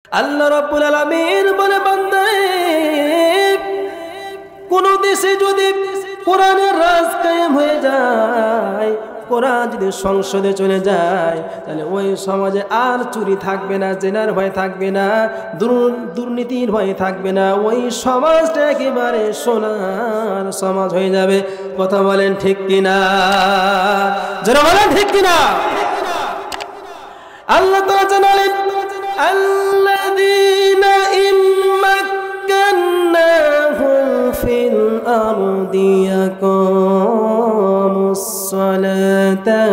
আল্লাহ রাব্বুল আলামিন বলে, বান্দারে, কোন দেশে যদি কোরআনের রাজ কায়েম হয়ে যায়, কোরআন যদি সংসদে চলে যায়, তাহলে ওই সমাজে আর চুরি থাকবে না, জেনার ভয় থাকবে না, দুর্নীতির ভয় থাকবে না। ওই সমাজটা একেবারে সোনার সমাজ হয়ে যাবে। কথা বলেন ঠিক কিনা? যারা বলেন ঠিক কিনা? আল্লাহ তাআলা জানালেন, আল্লাযীনা ইম্মাক্কান্নাহুম ফিল আরদি ইয়াকামুস সালাতা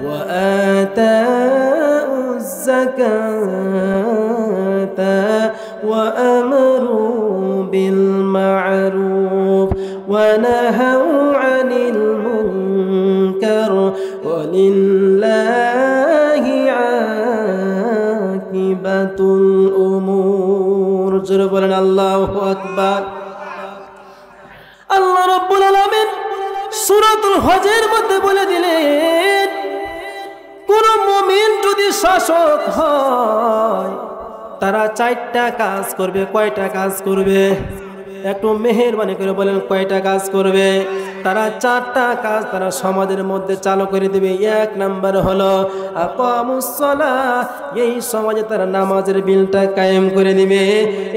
ওয়া আতাউজ যাকাতা ওয়া আমারু বিল মা'রুফ ওয়া নাহাউ আনিল মুনকার ওয়া লিল্লাহি আকিবাতুল উমুর। জোরে বলেন আল্লাহু আকবার। আল্লাহ রাব্বুল আলামিন সূরাতুল হজের মধ্যে বলে দিলেন, কোন মুমিন যদি শাসক হয়, তারা 4টা কাজ করবে। কয়টা কাজ করবে? একটু মেহেরবানি করে বলেন, কয়টা কাজ করবে? তারা 4টা কাজ তারা সমাজের মধ্যে চালু করে দিবে। 1 নাম্বার হলো আকামুস সালাহ। এই সমাজে তারা নামাজের বিলটা কায়েম করে দিবে।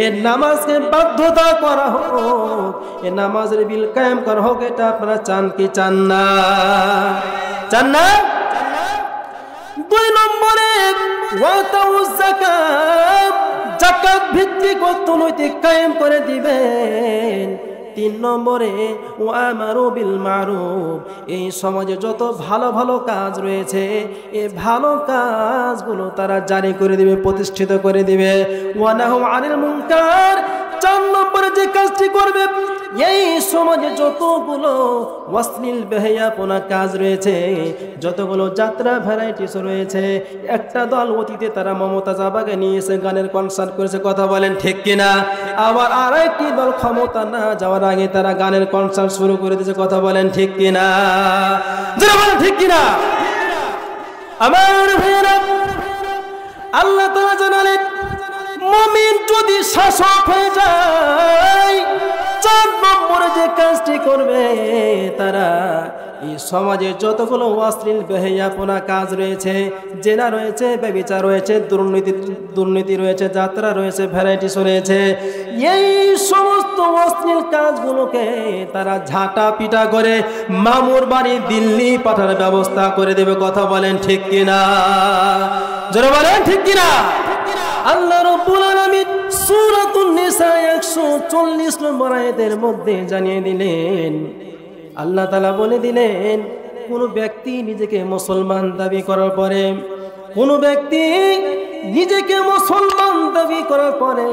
এই নামাজকে বাধ্যতা করা হোক, এই নামাজের বিল কায়েম করা হোক। এটা আপনারা চান কি চান না? চান না? 2 নম্বরে ওয়াতাউজ যাকাত, যাকাত ভিত্তিক অর্থনৈতিক কায়েম করে দিবেন। 3 নম্বরে ওয়ামারু বিল মা'রুফ, এই সমাজে যত ভালো ভালো কাজ রয়েছে, এই ভালো কাজগুলো তারা জারি করে দিবে, প্রতিষ্ঠিত করে দিবে। ওয়া নাহু আনিল মুনকার, 4 নম্বরে যে কাজটি করবে, এই সমাজে যতগুলো অশ্লীল বেহায়াপনা কাজ রয়েছে, যতগুলো যাত্রা ভ্যারাইটিস রয়েছে, একটা দল অতীতে তারা মমতাজ আবাকে নিয়েছে, গানের কনসার্ট করেছে। কথা বলেন ঠিক কিনা? আবার আরেকটি দল ক্ষমতা না যাওয়ার আগে তারা গানের কনসার্ট শুরু করে দিয়েছে। কথা বলেন ঠিক কিনা? যারা বলেন ঠিক কিনা? আমার ভাইয়েরা, আল্লাহ তাআলা জানালেন, মুমিন যদি শাসক হয়ে যায়, 4 নম্বরে যে কাজটি করবে, তারা এই সমাজে যতগুলো অশ্লীল বেহায়াপনা কাজ রয়েছে, জেনা রয়েছে, ব্যভিচার রয়েছে, দুর্নীতি রয়েছে, যাত্রা রয়েছে, ভ্যারাইটিস রয়েছে, এই সমস্ত অশ্লীল কাজগুলোকে তারা ঝাঁটা পিটা করে মামুর বাড়ি দিল্লি পাঠানোর ব্যবস্থা করে দেবে। কথা বলেন ঠিক কিনা? যারা বলেন ঠিক কিনা? আল্লাহ রাব্বুল আলামিন সূরাতুন নিসা 140 নম্বর আয়াতের মধ্যে জানিয়ে দিলেন, আল্লাহ তাআলা বলে দিলেন, কোন ব্যক্তি নিজেকে মুসলমান দাবি করার পরে, কোন ব্যক্তি নিজেকে মুসলমান দাবি করার পরে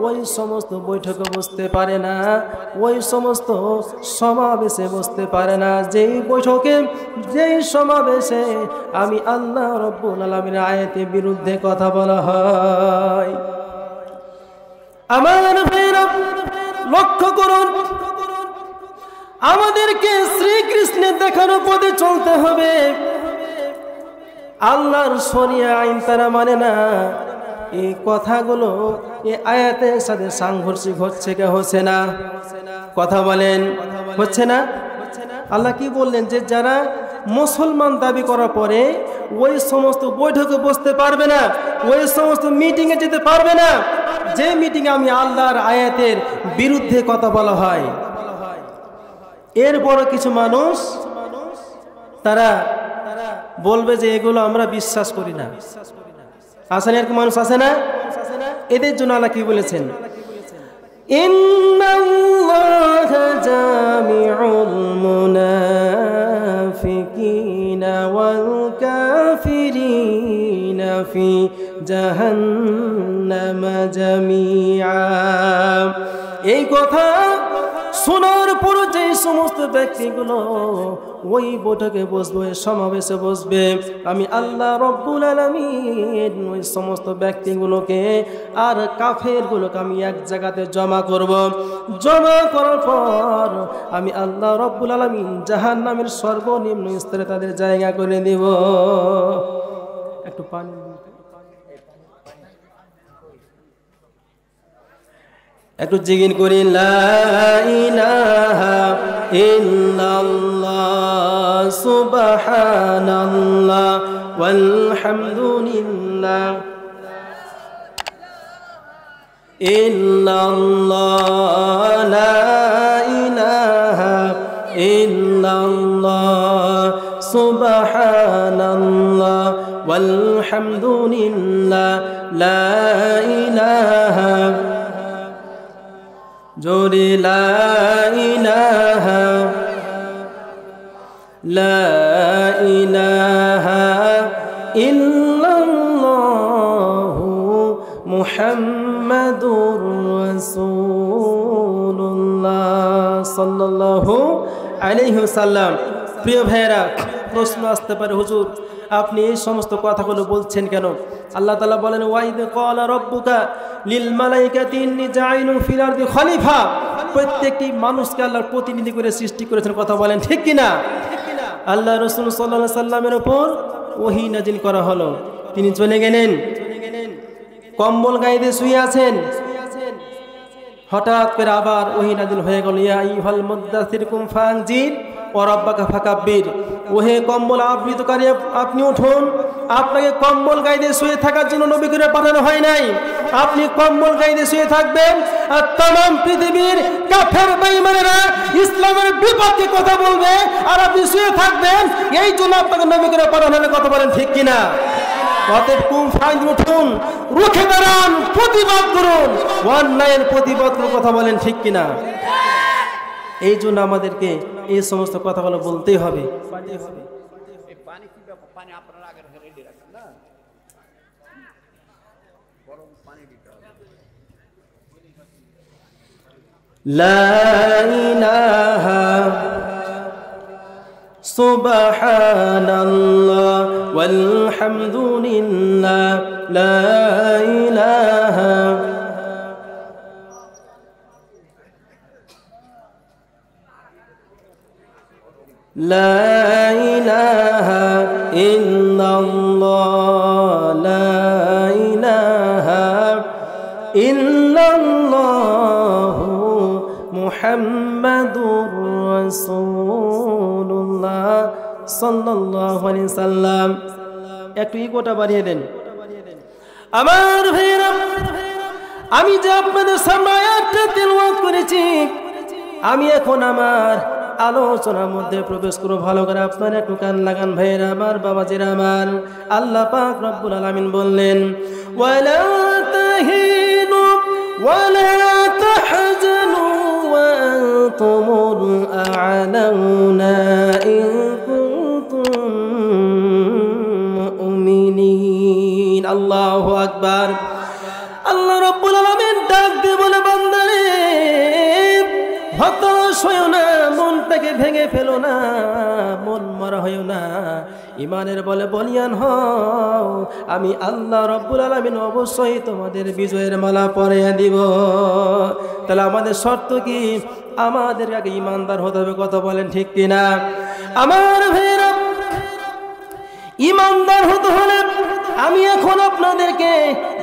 ওই সমস্ত বৈঠকে বসতে পারে না, ওই সমস্ত সমাবেশে বসতে পারে না, যেই বৈঠকে, যেই সমাবেশে আমি আল্লাহ রাব্বুল আলামিনের আয়াতের বিরুদ্ধে কথা বলা হয়। আমার ভাইরা, লক্ষ্য করুন, আমাদেরকে শ্রীকৃষ্ণের দেখানো পথে চলতে হবে। আল্লাহর শরিয়া আইন তারা মানে না। এই কথাগুলো এই আয়াতের সাথে সাংঘর্ষিক হচ্ছে কে হচ্ছে না? কথা বলেন, হচ্ছে না? আল্লাহ কি বললেন? যে যারা মুসলমান দাবি করার পরে ওই সমস্ত বৈঠকে বসতে পারবে না, ওই সমস্ত মিটিংয়ে যেতে পারবে না, যে মিটিংয়ে আমি আল্লাহর আয়াতের বিরুদ্ধে কথা বলা হয়। এরপরও কিছু মানুষ তারা বলবে যে এগুলো আমরা বিশ্বাস করি না। আসেন, এরকম মানুষ আছে না? এদের জন্য আল্লাহ কি বলেছেন? ইন্নাল্লাহা জামিউল মুনাফিকিনা ওয়াল কাফিরিনা ফি জাহান্নামা জামিআ। এই কথা শোনার পর যে সমস্ত ব্যক্তিগুলো ওই বৈঠকে বসবে, সমাবেশে বসবে, আমি আল্লাহ রাব্বুল আলামিন ওই সমস্ত ব্যক্তিগুলোকে আর কাফেরগুলোকে আমি এক জায়গাতে জমা করব। জমা করার পর আমি আল্লাহ রাব্বুল আলামিন জাহান্নামের সর্বনিম্ন স্তরে তাদের জায়গা করে দেব। একটু পানি একটু জিগিন করি লা ইলাহা ইল্লাল্লাহ সুবহানাল্লাহ ওয়ালহামদুলিল্লাহ ইল্লাল্লাহ লা ইলাহা ইল্লাল্লাহ সুবহানাল্লাহ ওয়ালহামদুলিল্লাহ লা ইলাহা জোরে লা ইলাহা ইল্লাল্লাহু মুহাম্মাদুর রাসূলুল্লাহ সাল্লাল্লাহু আলাইহি ওয়াসাল্লাম। প্রিয় ভাইয়েরা, প্রশ্ন আসতে পারে, হুজুর আপনি এই সমস্ত কথাগুলো বলছেন কেন? আল্লাহ তাআলা বলেন ওয়াইদ ক্বালা রাব্বুকা লিল মালাইকাতি ইন্নী জাইলুন ফিল আরদি খলিফা। প্রত্যেকটি মানুষকে আল্লাহর প্রতিনিধি করে সৃষ্টি করেছেন, কথা বলেন ঠিক কিনা? আল্লাহ রাসূল সাল্লাল্লাহু আলাইহি সাল্লামের উপর ওহী নাজিল করা হলো, তিনি চলে গেলেন, কম্বল গায়ে দিয়ে শুয়ে আছেন। হঠাৎ করে আবার ওহী নাজিল হয়ে গেল, ইয়া আইয়ুহাল মুদ্দাসসির কুম ফানজির ওয়া রাব্বাকা ফাকাব্বির। ওহে কম্বল আবৃতকারী, আপনি উঠুন। আপনাকে কম্বল গায়ে দিয়ে শুয়ে থাকার জন্য নবী করে পাঠানো হয় নাই। আপনি কম্বল গায়ে দিয়ে শুয়ে থাকবেন আর तमाम পৃথিবীর কাফের বেঈমানেরা ইসলামের বিপক্ষে কথা বলবে আর আপনি শুয়ে থাকবেন। এই জন্য আপনাকে নবী করে পাঠানো হলো, কথা বলেন ঠিক কিনা? অতএব কুম ফানজির, উঠুন, রুখে দাঁড়ান, প্রতিবাদ করুন, অন্যায়ের প্রতিবাদ করুন, কথা বলেন ঠিক কিনা? এই জন্য আমাদেরকে এই সমস্ত কথাগুলো বলতেই হবে। লা ইলাহা সুবহানাল্লাহ ওয়ালহামদুলিল্লাহ লা ইলাহা লা ইলাহা ইল্লাল্লাহ লা ইলাহা ইল্লাল্লাহু মুহাম্মাদুর রাসূলুল্লাহ সাল্লাল্লাহু আলাইহি সাল্লাম। একটু ইগোটা বাড়িয়ে দেন আমার ভাইরা। আমি যে আপনাদের সামনে আয়াতটা তেলাওয়াত করেছি, আমি এখন আমার আলোচনার মধ্যে প্রবেশ করব। ভালো করে আপনারা একটু কান লাগান ভাইরা আমার, বাবাজিরা আমার। আল্লাহ পাক রব্বুল আলামিন বললেন ওয়ালা তাহিনু ওয়ালা তাহজানু ওয়া আনতুমুল আ'লাউনা ইন কুনতুম মুমিনিন। আল্লাহু আকবার। আল্লাহ রব্বুল আলামিন ডাক দিয়ে বলে, বান্দারে হতাশ হইও না, মনটাকে ভেঙে ফেলো না, মন মরা হইও না, ইমানের বলে বলিয়ান হও। আমি আল্লাহ রব্বুল আলামিন অবশ্যই তোমাদের বিজয়ের মালা পরিয়ে দিব। তাহলে আমাদের শর্ত কি? আমাদের আগে ইমানদার হতে হবে, কথা বলেন ঠিক কিনা? আমার ভাইরা, ইমানদার হতে হলে আমি এখন আপনাদেরকে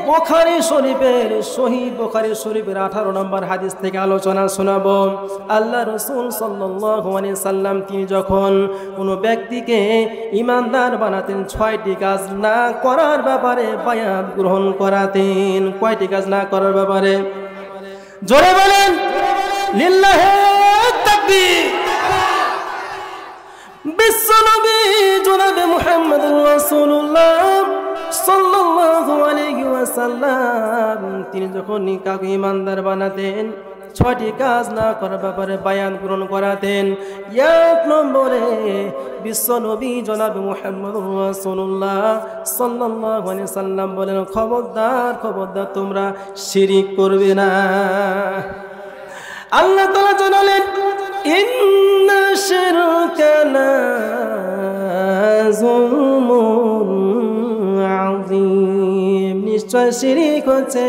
বুখারী শরীফের সহিহ বুখারী শরীফের 18 নম্বর হাদিস থেকে আলোচনা শোনাবো। আল্লাহ রাসূল সাল্লাল্লাহু আলাইহি সাল্লাম তিনি যখন কোনো ব্যক্তিকে ঈমানদার বানাতেন 6টি কাজ না করার ব্যাপারে বায়াত গ্রহণ করাতেন। কয়টি কাজ না করার ব্যাপারে? জোরে বলেন লিল্লাহি তাকবীর। বিশ্বনবী জনাবে মুহাম্মদুর রাসূলুল্লাহ সাল্লাল্লাহু আলাইহি ওয়াসাল্লাম তিনি যখন কাউকে ঈমানদার বানাতেন 6টি কাজ না করার ব্যাপারে বায়ান গ্রহণ করাতেন। 1 নম্বরে বিশ্বনবী জনাবে মুহাম্মদুর রাসূলুল্লাহ সাল্লাল্লাহু আলাইহি ওয়াসাল্লাম বলেন, খবরদার খবরদার তোমরা শিরিক করবে না। আল্লাহ তাআলা জানালেন ইন্না শিরকা লা যুলমুন আযীম। নিশ্চয় শিরিক হচ্ছে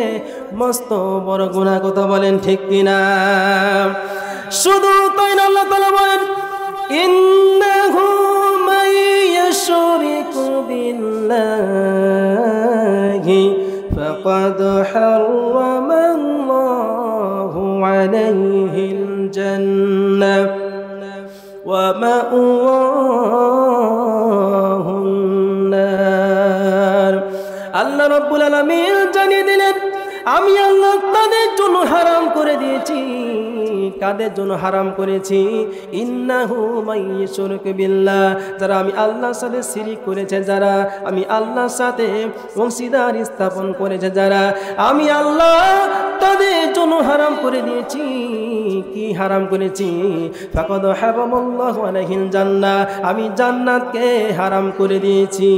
মস্ত বড় গুনাহ, কথা বলেন ঠিক কিনা? শুধু তাই না, আল্লাহ তাআলা বলেন ইন্নাহু মাইয়াশরিকু বিল্লাহি ফাকাদ হারামাল্লাহু আলাইহিল জান্নাহ ওয়া মাওয়াহুন নার। আল্লাহ রাব্বুল আলামিন জানিয়ে দিলেন, আমি আল্লাহ তাদের জন্য হারাম করে দিয়েছি। কাদের জন্য হারাম করেছি? ইন্নাহু মাইয়ুশরিক বিল্লাহ, যারা আমি আল্লাহর সাথে শিরিক করেছে, যারা আমি আল্লাহর সাথে অংশীদার স্থাপন করেছে, যারা আমি আল্লাহ তাদের জন্য হারাম করে দিয়েছি। কি হারাম করেছি? ফাকাদ হারামাল্লাহু আলাইহিল জান্নাহ, আমি জান্নাতকে হারাম করে দিয়েছি।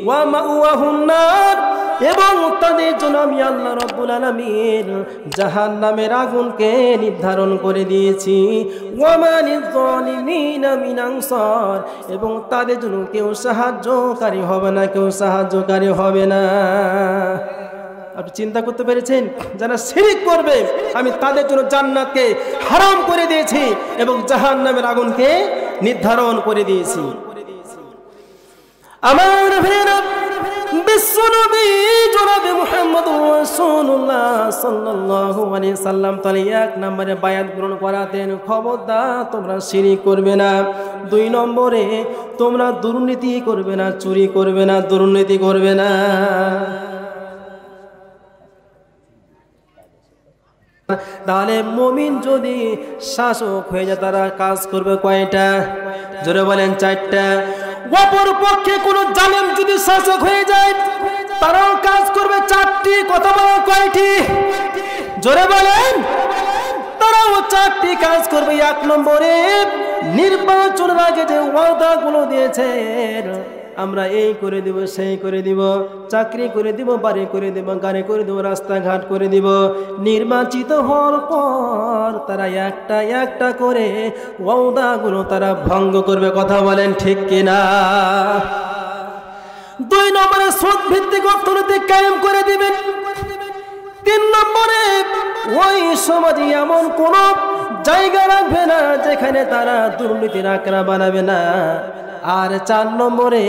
ওয়া মাওয়াহুন নার, এবং তাদের জন্য আমি আল্লাহ রাব্বুল আলামিন জাহান্নামের আগুনকে নির্ধারণ করে দিয়েছি। ওয়া মানিয যালিমিনা মিন আনসার, এবং তাদের জন্য কেউ সাহায্যকারী হবে না, কেউ সাহায্যকারী হবে না। আপনি চিন্তা করতে পেরেছেন? যারা শিরক করবে আমি তাদের জন্য জান্নাতকে হারাম করে দিয়েছি এবং জাহান্নামের আগুনকে নির্ধারণ করে দিয়েছি। আমার ভাইরা, বিশ্বনবী জনাবে মুহাম্মদুর রাসূলুল্লাহ সাল্লাল্লাহু আলাইহি সাল্লাম তাআলা এক নম্বরে বায়াত গ্রহণ করাতেন, খবরদার তোমরা শিরক করবে না। 2 নম্বরে তোমরা দুর্নীতি করবে না, চুরি করবে না, দুর্নীতি করবে না। তাহলে মুমিন যদি শাসক হয়ে যায় তারা কাজ করবে কয়টা? জোরে বলেন 4টা। অপর পক্ষে কোন জালেম যদি শাসক হয়ে যায় তারাও কাজ করবে 4টি। কথা বলো কয়টি? জোরে বলেন। তারাও 4টি কাজ করবে। 1 নম্বরে নির্বাচনের আগে যে ওয়াদাগুলো দিয়েছেন, আমরা এই করে দিব, সেই করে দিব, চাকরি করে দিব, বাড়ি করে দিব, গাড়ি করে দিব, রাস্তাঘাট করে দিব, নির্বাচিত হওয়ার পর তারা একটা একটা করে ওয়াদাগুলো তারা ভঙ্গ করবে। কথা বলেন ঠিক কিনা? 2 নম্বরে সুদ ভিত্তিক অর্থনীতি কায়েম করে দিবেন। 3 নম্বরে ওই সমাজে এমন কোন জায়গা রাখবে না যেখানে তারা দুর্নীতির আখড়া বানাবে না। আর 4 নম্বরে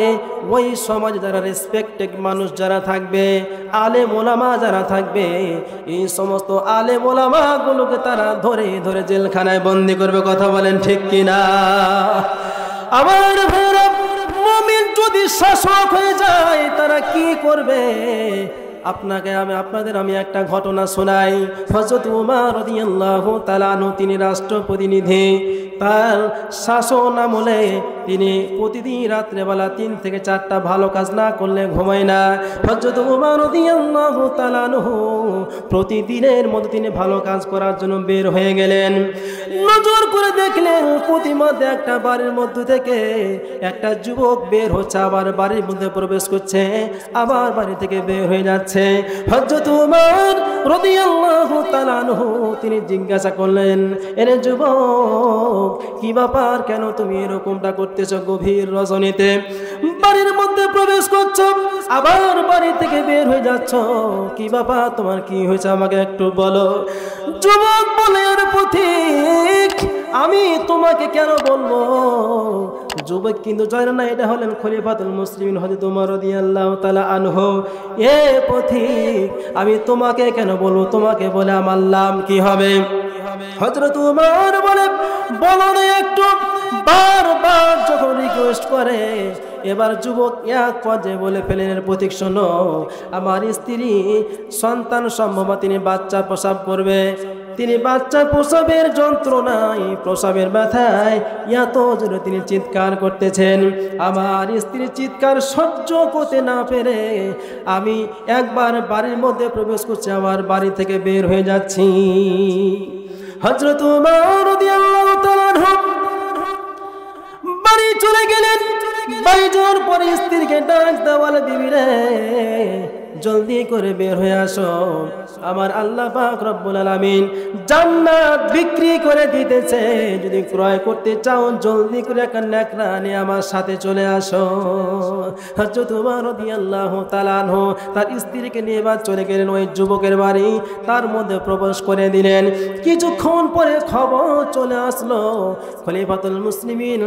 ওই সমাজে যারা রেসপেক্টেড মানুষ যারা থাকবে, আলেম ওলামা যারা থাকবে, এই সমস্ত আলেম ওলামাগুলোকে তারা ধরে ধরে জেলখানায় বন্দি করবে। কথা বলেন ঠিক কিনা? আমার ভাইরা, মুমিন যদি শাসক হয়ে যায় তারা কি করবে? আপনাদের আমি একটা ঘটনা শোনাই। হযরত উমর রাদিয়াল্লাহু তাআলা আনহু, তিনি রাষ্ট্রপ্রতিনিধি। তার শাসন আমলে তিনি প্রতিদিন রাত্রেবেলা 3 থেকে 4টা ভালো কাজ না করলে ঘুমায় না। হযরত উমর রাদিয়াল্লাহু তাআলা আনহু প্রতিদিনের মতো তিনি ভালো কাজ করার জন্য বের হয়ে গেলেন। নজর করে দেখলেন প্রতিমধ্যে একটা বাড়ির মধ্যে থেকে একটা যুবক বের হচ্ছে, আবার বাড়ির মধ্যে প্রবেশ করছে, আবার বাড়ি থেকে বের হয়ে যাচ্ছে। হযরত উমর রাদিয়াল্লাহু তাআলা আনহু তিনি জিজ্ঞাসা করলেন, এরে যুবক, কি ব্যাপার, কেন তুমি এরকমটা করতেছো? গভীর রজনীতে বাড়ির মধ্যে প্রবেশ করছো, আবার বাড়ি থেকে বের হয়ে যাচ্ছ, কি ব্যাপার, তোমার কি হয়েছে আমাকে একটু বলো। যুবক বলে, আরে পথিক, আমি তোমাকে কেন বলবো? যুবক কিন্তু জানে না এটা হলেন খলিফাতুল মুসলিমিন হযরত উমর রাদিয়াল্লাহু তাআলা আনহু। এ পথিক, আমি তোমাকে কেন বলবো? তোমাকে বলে আমার লাভ কি হবে? হযরত উমর বলে, বলো না একটু। বারবার যখন রিকোয়েস্ট করে, এবার যুবক এক পর্যায়ে বলে ফেলেন, পথিক শোনো, আমার স্ত্রী সন্তান সম্ভব, তিনি বাচ্চা প্রসব করবে। তিনি বাচ্চা প্রসবের যন্ত্রণায়, প্রসবের ব্যথায় এত জোরে তিনি চিৎকার করতেছেন। আমার স্ত্রী চিৎকার সহ্য করতে না পেরে আমি একবার বাড়ির মধ্যে প্রবেশ করছি, আবার বাড়ি থেকে বের হয়ে যাচ্ছি। হযরত উমর রাদিয়াল্লাহু তাআলা বাড়ি চলে গেলেন। বাড়ি যাওয়ার পরে স্ত্রীকে ডাক দেওয়ালে, দিবি রে, জলদি করে বের হয়ে আসো, আমার আল্লাহ পাক রব্বুল আলামিন জান্নাত বিক্রি করে দিতেছে, যদি ক্রয় করতে চাও জলদি করে একটা নেকড়া নিয়ে আমার সাথে চলে আসো। হযরত উমর রাদিয়াল্লাহু তাআলা আনহু তার স্ত্রীকে নিয়ে এবার চলে গেলেন ওই যুবকের বাড়ি, তার মধ্যে প্রবেশ করে দিলেন। কিছুক্ষণ পরে খবর চলে আসলো, খলিফাতুল মুসলিমিন,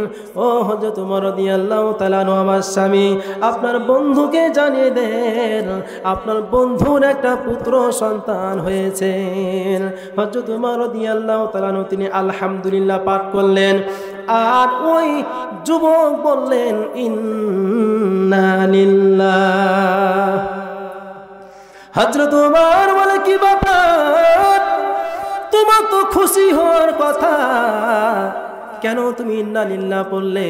ও হযরত উমর রাদিয়াল্লাহু তাআলা আনহু, আমার স্বামী, আপনার বন্ধুকে জানিয়ে দেন আপনার বন্ধুর একটা পুত্র সন্তান হয়েছেন। হযরত উমর রাদিয়াল্লাহু তাআলা আনহু তিনি আলহামদুলিল্লাহ পাঠ করলেন। আর ওই যুবক বললেন ইন্না লিল্লাহ। হযরত উমর বলে কি ব্যাপার, তোমার তো খুশি হওয়ার কথা, কেন তুমি ইন্না লিল্লাহ বললে?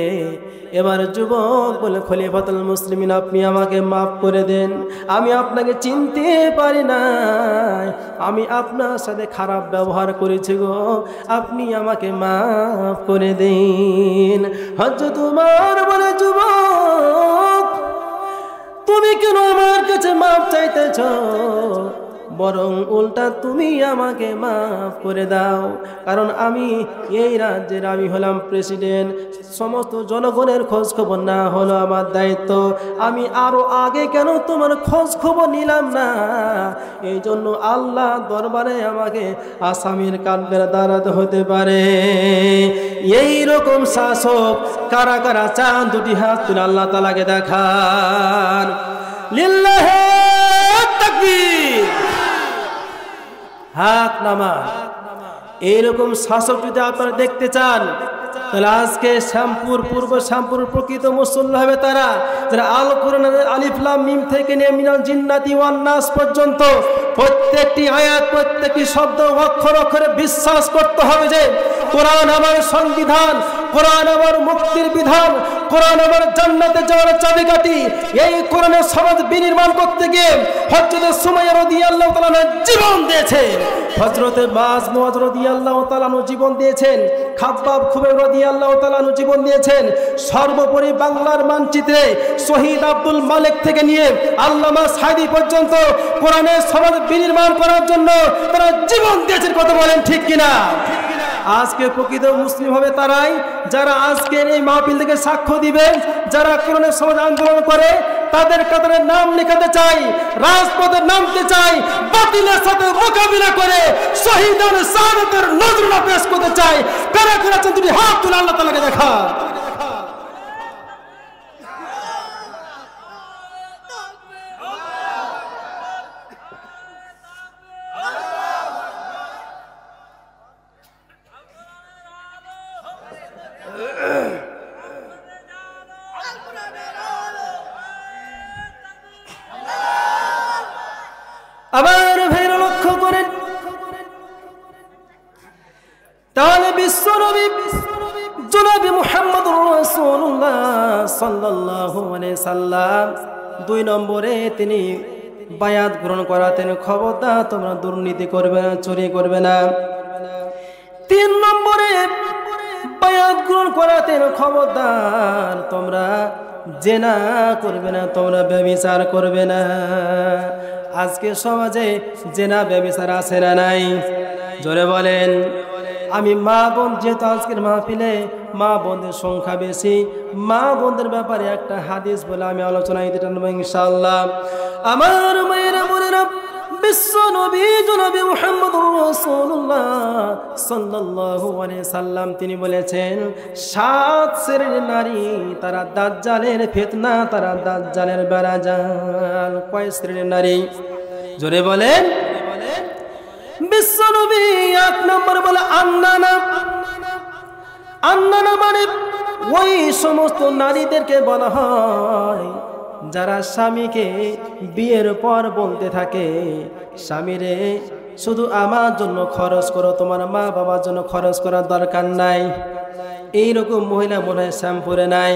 এবার যুবক বলে খলিফাতুল মুসলিমিন আপনি আমাকে মাফ করে দেন, আমি আপনাকে চিনতে পারি না, আমি আপনার সাথে খারাপ ব্যবহার করেছি গো, আপনি আমাকে মাফ করে দিন। হযরত উমর বলে যুবক তুমি কেন আমার কাছে মাফ চাইতেছ, বরং উল্টা তুমি আমাকে মাফ করে দাও, কারণ আমি এই রাজ্যের আমি হলাম প্রেসিডেন্ট, সমস্ত জনগণের খোঁজ খবর না হলো আমার দায়িত্ব, আমি আরো আগে কেন তোমার খোঁজ খবর নিলাম না, এই জন্য আল্লাহ দরবারে আমাকে আসামির কাঠগড়ায় দাঁড়াতে হতে পারে। এই রকম শাসক কারা কারা চান? দুটি হাত তুলে আল্লাহ তাআলাকে দেখান। লিল্লাহি তাকবীর, হাত নামান। এইরকম শাসক যদি আপনারা দেখতে চান, তাহলে আজকে শ্যামপুর পূর্ব শ্যামপুর প্রকৃত মুসল্লি হবে তারা যারা আল কোরআনের আলিফ লাম মিম থেকে নিয়ে মিনাল জিন্নাতি ওয়ান নাস পর্যন্ত প্রত্যেকটি আয়াত প্রত্যেকটি শব্দ অক্ষর অক্ষরে বিশ্বাস করতে হবে যে কোরআন আমার সংবিধান, কোরআন আমার মুক্তির বিধান, কোরআন আমার জান্নাতে যাওয়ার চাবিকাঠি। এই কোরআনের সমাজ বিনির্মাণ করতে গিয়ে হযরত সুমাইয়া রাদিয়াল্লাহু তাআলা জীবন দিয়েছেন, হযরত মুআয রাদিয়াল্লাহু তাআলা জীবন দিয়েছেন, খাব্বাব খুবাইব রাদিয়াল্লাহু তাআলা জীবন দিয়েছেন। সর্বোপরি বাংলার মানচিত্রে শহীদ আব্দুল মালিক থেকে নিয়ে আল্লামা সাঈদী পর্যন্ত কোরআনের সমাজ বিনির্মাণ করার জন্য তারা জীবন দিয়েছেন। কথা বলেন ঠিক কিনা? আজকে প্রকৃত মুসলিম হবে তারাই যারা আজকের এই মাহফিল থেকে সাক্ষ্য দিবে, যারা কোরআনের সমাজ আন্দোলন করে তাদের কাতারে নাম লেখাতে চাই, রাজপথে নামতে চাই, বাতিলের সাথে মোকাবিলা করে শহীদের শাহাদাতের নজরানা পেশ করতে চাই। কারা কারা চান দুটি হাত তুলে আল্লাহ তাআলাকে দেখা। আবার ভাইরা লক্ষ্য করেন, তাহলে বিশ্বনবী জনাবে মুহাম্মদুর রাসূলুল্লাহ সাল্লাল্লাহু আলাইহি সাল্লাম 2 নম্বরে তিনি বায়াত গ্রহণ করাতেন, খবরদার তোমরা দুর্নীতি করবে না, চুরি করবে না। 3 নম্বরে বায়াত গ্রহণ করাতেন, খবরদার তোমরা জেনা করবে না, তোমরা ব্যভিচার করবে না। আজকে সমাজে জেনা ব্যভিচার আছে না নাই? জোরে বলেন। আমি মা বোন যেহেতু আজকের মাহফিলে মা বোনদের সংখ্যা বেশি, মা বোনদের ব্যাপারে একটা হাদিস বলে আমি আলোচনায় দিতে নেব ইনশাআল্লাহ। আমার মায়েরা বোনেরা, বিশ্ব নবী জনাবে মুহাম্মদুর রাসূলুল্লাহ সাল্লাল্লাহু আলাইহি সাল্লাম তিনি বলেছেন 7 শ্রেণীর নারী তারা দাজ্জালের ফিতনা, তারা দাজ্জালের বেড়াজাল। কয় শ্রেণীর নারী? জোরে বলেন। বিশ্ব নবী 1 নম্বর বলে আন্নানা। আন্নানা মানে ওই সমস্ত নারীদেরকে বলা হয় যারা স্বামীকে বিয়ের পর বলতে থাকে, স্বামীরে শুধু আমার জন্য খরচ করো, তোমার মা বাবার জন্য খরচ করার দরকার নাই। এইরকম মহিলা মনে হয় শ্যামপুরে নাই,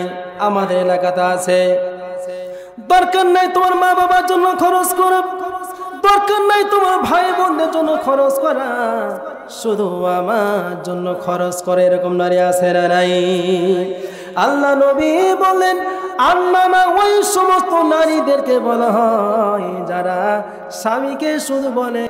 আমাদের এলাকাতে আছে। দরকার নাই তোমার মা বাবার জন্য খরচ করো, দরকার নাই তোমার ভাই বোনদের জন্য খরচ করা, শুধু আমার জন্য খরচ করে, এরকম নারী আছে না নাই? আল্লাহ নবী বলেন আন্নানা ওই সমস্ত নারীদেরকে বলা হয় যারা স্বামীকে শুধু বলে